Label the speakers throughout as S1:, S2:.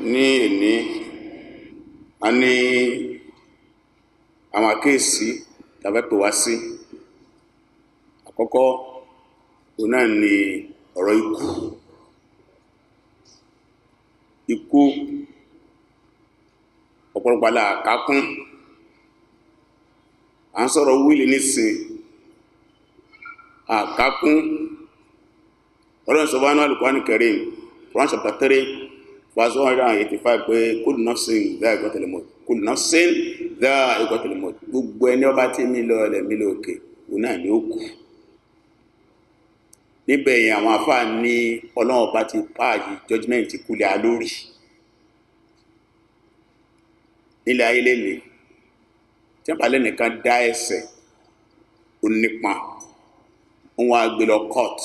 S1: ní èní a ní àwọn àkíyèsí tàbí pè wá sí. Àkọ́kọ́ òun náà ni ọ̀rọ̀ ikú ọ̀pọ̀lọpọ̀ aláàkákún. À ń sọ̀rọ̀ wíìlì nísìn àkákún. Ọlọ́run sọ fún Al-Qur'an Karim, Quran chapter 3 verse 185 pé kullu nafsin dha'iqatul maut, kullu nafsin dha'iqatul maut. Gbogbo ẹni ó bá tí mi lọ ẹlẹ̀ mi lókè òun náà ni ó kú. Níbẹ̀ yẹn àwọn àfáà ní Ọlọ́run bá ti páàyì judgment kúlẹ̀ alórí nílẹ̀ ayé lẹ́ni tí wọ́n bá lẹ́nìkan dá ẹ̀ṣẹ̀ onípa wọ́n á gbé lọ court,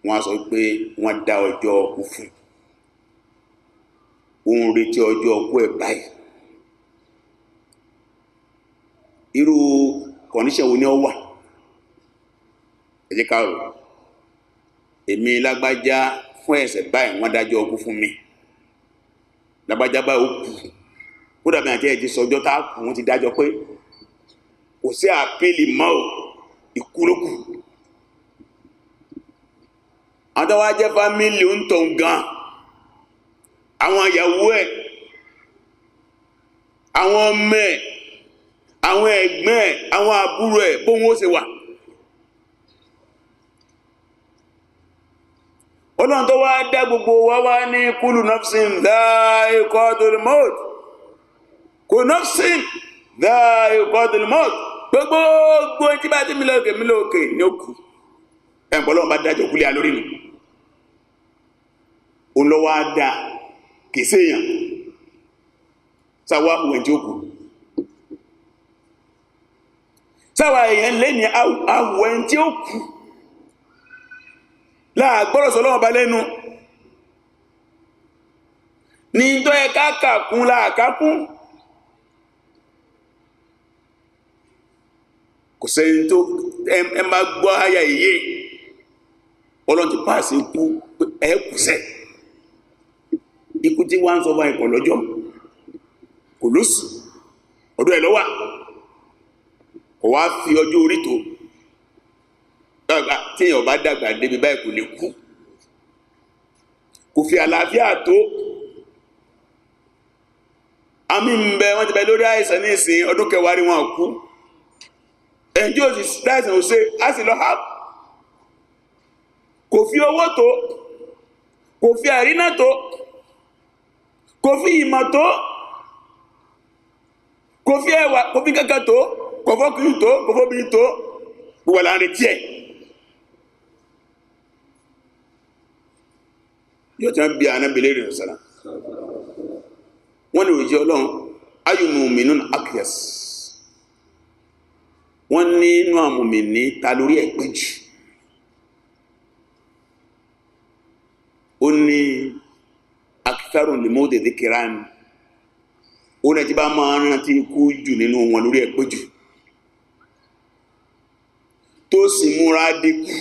S1: wọ́n á sọ pé wọ́n dá ọjọ́ ọkú fún òun retí ọjọ́ ọkú ẹ̀ báyìí. Irú condition wo ni ó wà? Ẹ jẹ́ ká rò. Èmi lágbájá fún ẹ̀ṣẹ̀ báyìí wọ́n dájọ́ ọkú fún mi. Lágbájá báyìí ó kú. Kódà bí àti ẹ̀jì sọjọ́ tá kù wọ́n ti dájọ́ pé kò sí àpéèlì mọ́ ò, ikú ló kù. Àwọn tó wá jẹ́ fámílì ń tọ̀ gan, àwọn ìyàwó ẹ̀, àwọn ọmọ ẹ̀, àwọn ẹ̀gbọ́n ẹ̀, àwọn àbúrò ẹ̀ bóun ó ṣe wà. Ọlọ́run tó wá dá gbogbo wa wá ní kullu nafsin dha'iqatul maut, kullu nafsin dha'iqatul maut. Gbogbo tí bá ti mílòkè ní ó kú. Ẹ̀pọ̀ Ọlọ́run bá dájọ́ kúlẹ̀ alórí nù. Òun lọ wá dá kìí séèyàn sáwá òun tí ó kù. Sáwá èèyàn lẹ́ni àwọ̀ tí ó kù láàgbọ́rọ̀ sọ́lọ́wọ́ bá lẹ́nu ní tó ẹ káàkùn láàkákún. Kò sẹ́yìn tó ẹ máa gbọ́ àyà ìyé Ọlọ́run ti pàṣẹ ikú ẹ̀kùsẹ̀. Ikú tí wá ń sọ bá ẹ̀kọ̀ lọ́jọ́ kò lóṣù ọdún ẹ̀ lọ́wà, kò wá fi ọjọ́ orí tó dàgbà tí èèyàn bá dàgbà débi báyìí kò lè kú, kò fi àlàáfíà tó. Àmì ń bẹ wọ́n ti bẹ lórí àìsàn ní ìsìn ọdún kẹwàá rí wọn kú. Ẹ̀njú òsì láìsàn ò ṣe á sì lọ ha. Kò fi owó tó, kò fi àrínà tó, kò fi ìmọ̀ tó, kò fi ẹwà, kò fi kankan tó, kò fọ́kùnrin tó, kò fọ́bìnrin tó, gbogbo là ń retí ẹ̀. Yóò tí wọ́n bí anábìlẹ̀ rẹ̀ sọ́lá. Wọ́n ní òjì Ọlọ́run ayyu mu'minun aqyas. Wọ́n ní inú àmùmìní ta lórí ẹ̀ pé jù. Ó ní aktharun limawti dhikran. Ó ní ẹjí bá máa rántí ikú jù nínú wọn lórí ẹ̀ pé jù, tó sì múra dínkù.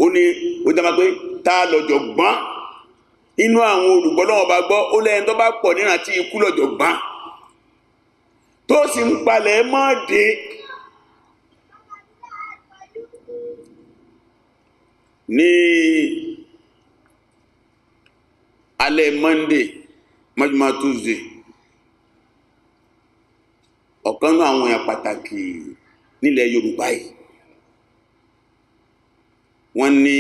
S1: Ó ní ó dáma pé tá lọ́jọ̀gbọ́n inú àwọn olùgbọ́lọ́wọ́ bá gbọ́, ó lẹ́yìn tó bá pọ̀ nírántí ikú lọ́jọ̀gbọ́n tó sì ń palẹ̀ mọ́ dé. Ní alẹ́ Monday mọ́júmọ́ Tuesday, ọ̀kan náà àwọn èèyàn pàtàkì nílẹ̀ Yorùbá yìí, wọ́n ní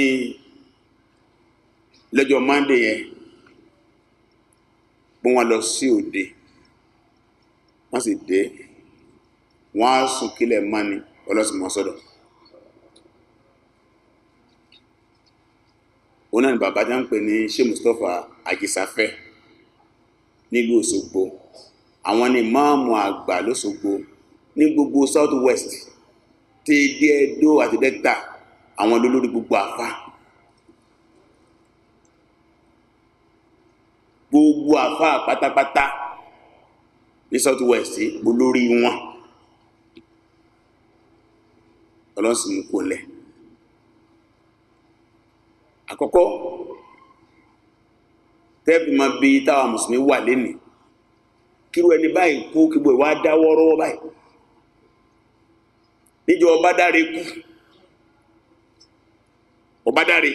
S1: lọ́jọ́ Monday yẹn bí wọ́n lọ sí òde, wọ́n sì dé, wọ́n á sùn kílẹ̀ mọ́ni ọlọ́sìmọ̀ sọ́dọ̀. Òun náà ni bàbá jẹ́ ń pè ní Sheikh Mustapha Ajísáfẹ́ nílùú Òṣogbo. Àwọn ni máàmù àgbà lóṣogbo ní gbogbo South West tí dé Ẹdó àti Delta, àwọn olórí gbogbo àfá. Gbogbo àfá pátápátá ní South West olórí wọn ọlọ́sìn mú kó lẹ̀. Àkọ́kọ́ tẹ́bí máa bí táwa mùsùlùmí wà lénìí kíru ẹni báyìí kú kí gbogbo ìwà dáwọ́ rọ́wọ́ báyìí níjọ ọba dáre kú ọba dáre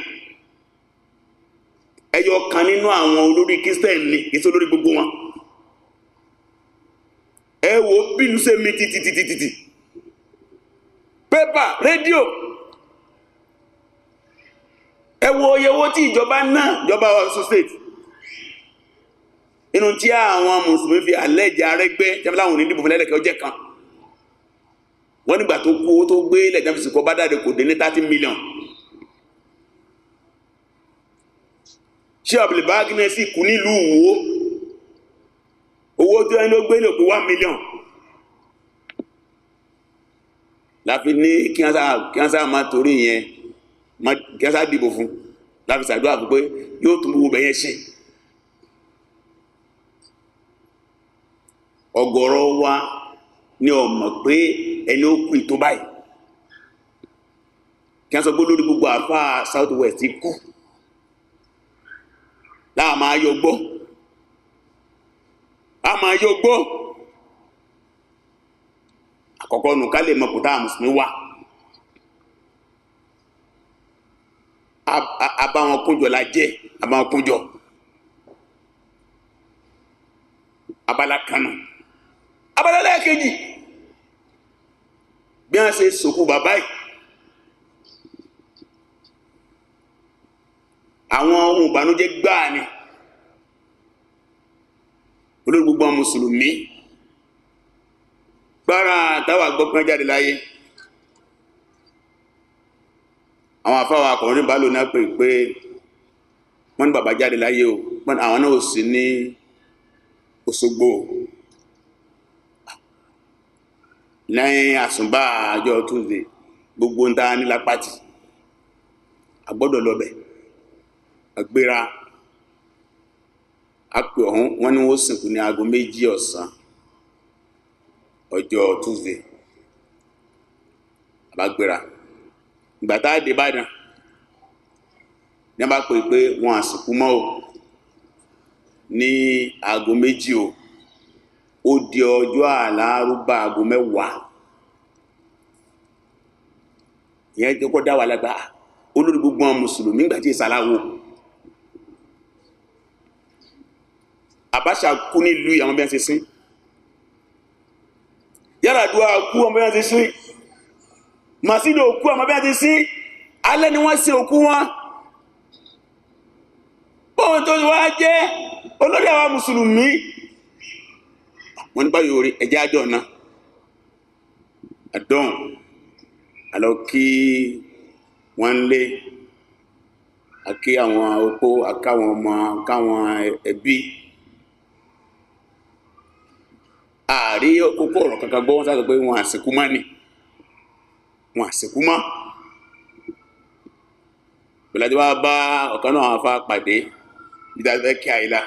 S1: ẹyọ kan nínú àwọn olórí Christian ní ìsọ lórí gbogbo wọn ẹ wo bínú ṣe mi títítítítí pépà rédíò ẹ wo oyewó tí ìjọba náà ìjọba Ọ̀ṣun state inú tí àwọn mùsùlùmí fi àlẹ́jà Arẹ́gbẹ́ jẹ́mọ́ láwọn onídìbò fún lẹ́lẹ́kẹ́ ọjẹ́ kan wọ́n nígbà tó kú owó tó gbé lẹ́jà fi sìnkọ́ bá dáre kò dé ní 30 million ṣé ọ̀bìlì bá gínẹ́ sí kú nílùú owó tó ẹni ló gbé lò pé 1 million láfi ní kí wọ́n sá máa torí yẹn kí wọ́n sá dìbò fún láfi ṣàdúrà fún pé yóò tún gbogbo bẹ̀yẹn ṣe ọ̀gọ̀rọ̀ wa ní ọmọ pé ẹni ó kú ìtó báyìí kí wọ́n sọ pé lórí gbogbo àfá South West kú láà máa yọ gbọ́ àkọ́kọ́ nù ká lè mọ̀ kò táà mùsùlùmí wà àbáwọn kúnjọ la jẹ́ àbáwọn kúnjọ abala kanu abala lẹ́ẹ̀kejì bí wọ́n ṣe sòkú bàbá yìí àwọn ohun ìbànújẹ́ gbáà ni olórí gbogbo mùsùlùmí gbára táwà gbọ́pẹ́ jáde láyé àwọn afáwà akọ̀rin bá lò náà pé wọ́n ní bàbá jáde láyé o àwọn náà ò sí ní Òṣogbo lẹ́yìn àsùnbà àjọ Tuesday gbogbo ń dáa nílá pàtì agbọ́dọ̀ lọ́bẹ̀ agbéra apè ọ̀hún wọ́n ní wọ́n sìnkú ní aago 2 ọ̀sán ọjọ́ Tuesday àbágbéra ìgbàtà dé Ìbàdàn ní a bá pè pé wọ́n àsìnkú mọ́ o ní aago 2 o ó di ọjọ́ àlárúbà aago 10 ìyẹn jẹ́ kó dá wà lágbà olórí gbogbo mùsùlùmí nígbàtí ìsàláwò Abacha kú nílùú àwọn bí wọ́n ṣe sín Yar'Adua kú ọmọ bí wọ́n ṣe sín Masido kú ọmọ bí wọ́n ṣe sín alẹ́ ni wọ́n sin òkú wọn bóhun tó wá jẹ́ olórí àwọn mùsùlùmí wọ́n ní báyìí orí ẹjẹ́ àjọ náà àdán àlọ́ kí wọ́n lé àkí àwọn opó àkáwọn ọmọ àkáwọn ẹbí ààrí kókó ọ̀rọ̀ kankan gbọ́ wọ́n sáà pé wọ́n àsìnkú má ní wọ́n àsìnkú má pẹ̀lú wá bá ọ̀kan náà àwọn afá pàdé ìdájọ́ kí àìlá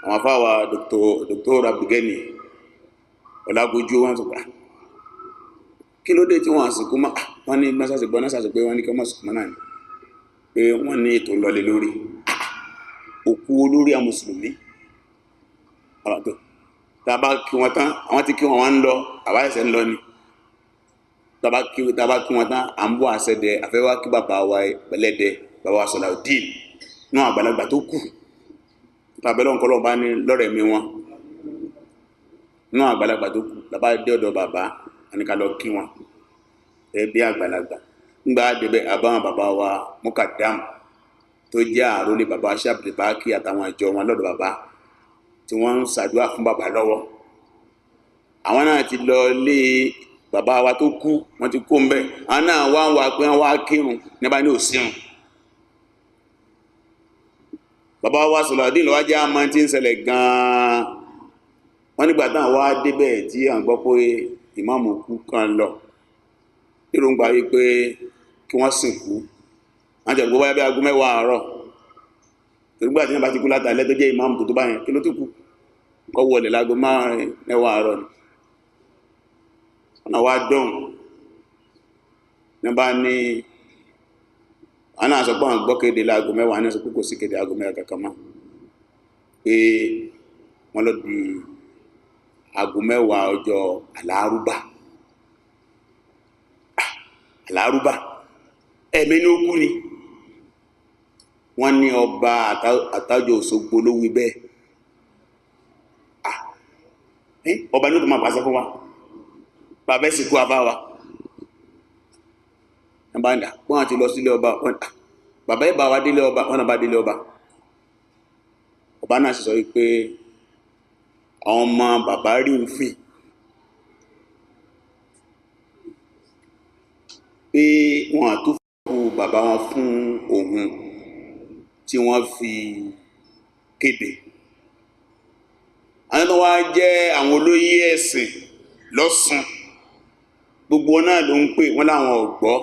S1: àwọn afá wa Dr. Abdulgani Ọlágójú wọn tó gbà kí ló dé tí wọ́n àsìnkú má wọ́n ní mẹ́sàsì gbọ́ náà pé wọ́n ní kí wọ́n sùkú náà ni pé wọ́n ní ètò lọlé lórí òkú olórí àwọn mùsùlùmí ọ̀rọ̀ tàbá kí wọ́n tán àwọn tí kí wọ́n ń lọ àbáyẹ̀sẹ̀ ń lọ ni tàbá kí wọ́n tán à ń bọ́ àṣẹ́dẹ̀ àfẹ́wà kí bàbá wa pẹ̀lẹ́dẹ̀ bàbá wa Salaudeen náà àgbàlagbà tó kù tàbẹ́lọ́ nǹkan bá ní lọ́rẹ̀ mi wọn náà àgbàlagbà tó kù tàbá dé ọ̀dọ̀ bàbá àníkà lọ kí wọn ẹbí àgbàlagbà ńgbà débẹ̀ àbáwọn bàbá wa Mukadam tó jẹ́ àrólé bàbá Ṣàbìlìbákì àtàwọn ìjọ wọn lọ́dọ̀ bàbá tí wọ́n ń ṣàdúrà fún bàbá lọ́wọ́ àwọn náà ti lọ lé bàbá wa tó kú wọ́n ti kó ń bẹ́ àwọn náà wá ń wá pé wọ́n wá kírun níbà ní òsírun bàbá wa Salaudeen lọ́wọ́ jẹ́ àmọ́ tí ń ṣẹlẹ̀ gan-an wọ́n nígbà táwọn wá débẹ̀ tí à ń gbọ́ pé ìmáàmù kú kan lọ èròǹgbà yìí pé kí wọ́n sìnkú wọ́n jẹ́ gbogbo bí aago 10 àárọ̀ nígbà tí wọ́n bá ti kú látàlẹ́ tó jẹ́ ìmáàmù tó báyẹn kí ló tó kù kọ́ wọlé láago 9 àárọ̀ ni ọ̀nà wá dùn nígbà ní àwọn náà sọ pé àwọn gbọ́ kéde láago 10 ní sọ pé kò sí kéde aago 10 kankan mọ́ pé wọ́n lọ di aago 10 ọjọ́ àlárúbà àlárúbà ẹ̀mí ní ó kú ni wọ́n ní ọba àtàjọ Òṣogbo ló wí bẹ́ẹ̀ ọba ní ó tó máa pàṣẹ fún wa bàbá ìsìnkú àbá wa ẹ̀bá ń dà wọ́n àti lọ sílé ọba bàbá ìbá wa délé ọba wọ́n náà bá délé ọba ọba náà sì sọ wípé àwọn ọmọ bàbá rí ń fi pé wọ́n àtúfò bàbá wọn fún òun tí wọ́n fi kéde àwọn tó wá jẹ́ àwọn olóyè ẹ̀sìn lọ́sùn gbogbo náà ló ń pè wọ́n láwọn ọ̀gbọ́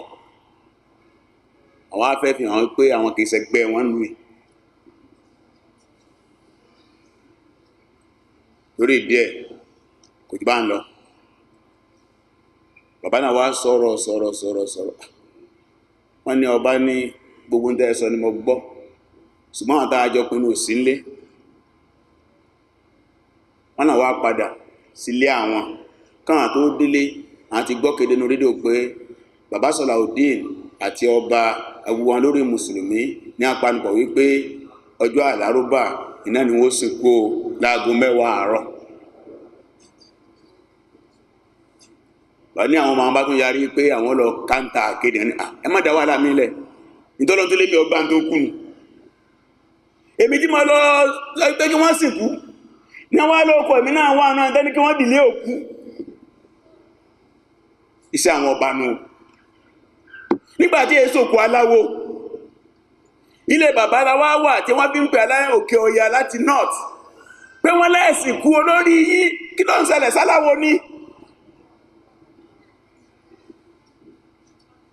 S1: àwọn afẹ́ fi hàn pé àwọn kìí ṣẹgbẹ́ wọn lù lórí díẹ̀ kò jù bá ń lọ bàbá náà wá sọ̀rọ̀ wọ́n ní ọba ní gbogbo ń tẹ́ sọ ni mo gbọ́ ṣùgbọ́n àwọn tàà jọ pinnu sí nlé wọ́n náà wá padà sílé àwọn káwọn tó délé àti gbọ́kéde ní rédíò pé bàbá Sọláudeen àti ọba agbúwọn lórí mùsùlùmí ní apanupọ̀ wípé ọjọ́ àlárúbà iná ni wọ́n sìnkú láago 10 àárọ̀ bá ní àwọn ọmọ bá tún yarí pé àwọn lọ káńtà kéde ní ẹ má dá wàhálà mílẹ̀ nítorí tó lé mi ọgbà tó kù nù èmi tí mo lọ pé kí wọ́n sìnkú ní wọ́n á lóòkọ̀ èmi náà wà náà tẹ́ni kí wọ́n dìlé òkú iṣẹ́ àwọn ọba nù nígbàtí èsòkú aláwo ilé bàbá aláwá wà tí wọ́n fi ń pè aláyẹ̀ òkè ọya láti north pé wọ́n lẹ́ẹ̀sìnkú olórí yìí kí ló ń ṣẹlẹ̀ sáláwo ní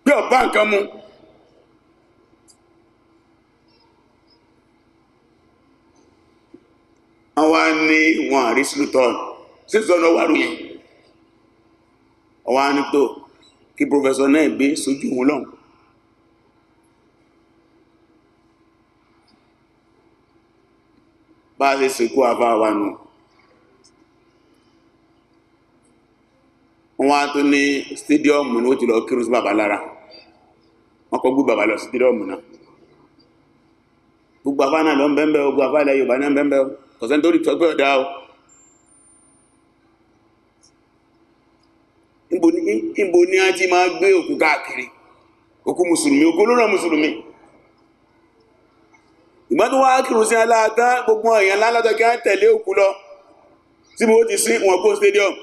S1: bí ọ̀bá nǹkan mú wọ́n wá ní wọn àrí sílùtọ́n sísọ́nà wà rúyìn ọwá ní tó kí pòfẹ́sọ̀ náà gbé sójú wọn lọ́n bá ṣe sìnkú àfáwà nù wọ́n wá tó ní stadium ní ó ti lọ kírun sí bàbá lára wọ́n kọ́ gbé bàbá lọ stadium náà gbogbo àfá náà lọ ń bẹ́ẹ̀ gbogbo àfá ilẹ̀ Yorùbá náà ń bẹ́ẹ̀ kọ̀sẹ́ tó rí tọ́gbẹ́ ọ̀dá o níbo ní a ti máa gbé òkú káàkiri òkú mùsùlùmí òkú olóòrò mùsùlùmí ìgbà tó wá kírun sí aláàtá gbogbo èèyàn lálátọ̀ kí á tẹ̀lé òkú lọ tí mo ti sí wọn kó stadium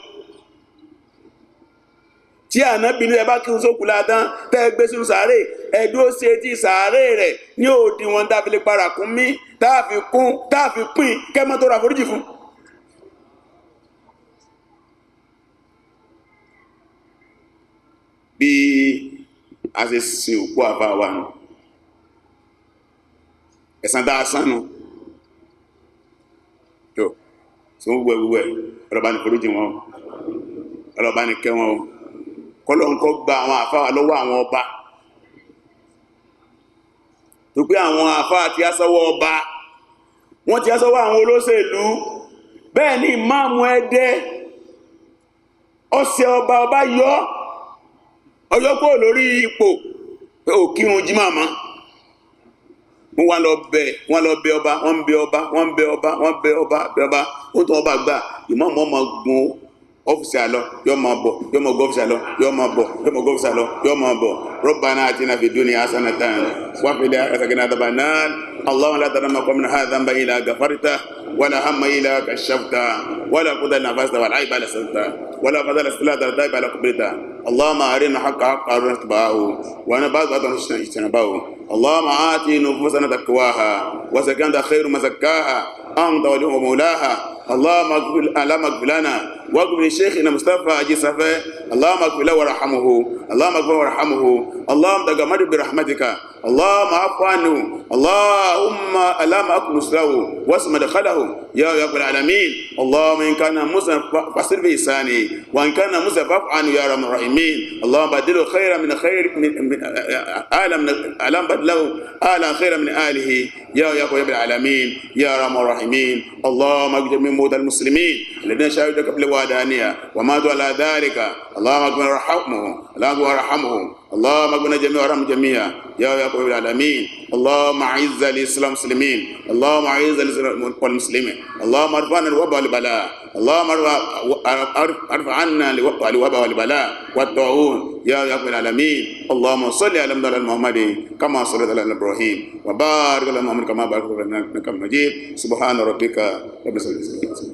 S1: tí Ànábì ní ẹbá kírun sókú látán tẹ́ gbé sínú sàárè ẹ̀dúró sí etí sàárè rẹ̀ ní òdì wọn dábìlẹ̀ parakún mí táàfi pín kẹ́mọ́ tó ra foríjì fún bí a ṣe sin òkú àfá wa nù ẹ̀sán dáa sánú tó tí wọ́n wúwẹ́ ọlọ́bá ní foríjì wọn ọlọ́bá ní kẹ́ wọn kọ́lọ̀ ń kọ́ gba àwọn àfá wa lọ́wọ́ àwọn ọba tó pé àwọn àfá àti asọ́wọ́ ọba wọ́n ti asọ́wọ́ àwọn olóṣèlú bẹ́ẹ̀ ni ìmáàmù Ẹdẹ ọ̀sẹ̀ ọba ọjọ́ kó lórí ipò pé ò kírun jímọ̀ mọ́ wọ́n lọ bẹ ọba wọ́n bẹ ọba ó tún ọba gbà ìmáàmù ọmọ gun ọ́fíìsì àlọ́ yọ́ máa bọ̀ yọ́ máa gọ́fíìsì àlọ́ yọ́ máa bọ̀ yọ́ máa gọ́fíìsì àlọ́ yọ́ máa bọ̀ Rabbana atina fid dunya hasanatan wa fil akhirati qina adhaban nar Allahumma la tadamma qawmin hadha dhanba illa ghafarta wala hamma illa kashafta wala qudra nafasta wala aiba la santa wala fadala salata daiba la qabrita Allahumma arina haqqa haqqan watba'ahu wa nabadha husna ijtinabahu Allahumma ati nufusana taqwaha wa zakanta khairu ma zakkaha anta waliyuha wa mawlaha اللهم اغفر لنا واغفر لشيخنا مصطفى اجي صفا اللهم اغفر له وارحمه اللهم اغفر وارحمه اللهم تغمد برحمتك اللهم عف عنه اللهم اكنس له واسم دخله يا رب العالمين. اللهم ان كان مسلم فاصل بلسانه وان كان مسلم فاعف عنه يا رب الراحمين. اللهم بدله خيرا من خير من اعلم بدله اعلى خيرا من اله يا رب العالمين يا رب الراحمين. اللهم اجعل من موتى المسلمين الذين شهدوا قبل الوحدانيه وماتوا على ذلك. اللهم اغفر وارحمهم اللهم ارحمهم. اللهم اغفر جميع ورحم جميعا يا رب العالمين. اللهم اعز الاسلام والمسلمين. اللهم اعز الاسلام والمسلمين. اللهم ارفع عنا الوباء والبلاء. اللهم ارفع عنا الوباء والبلاء والطاعون يا رب العالمين. اللهم صل على محمد كما صليت على ابراهيم وبارك على محمد كما باركت على ابراهيم انك حميد مجيد. سبحان ربك رب العزة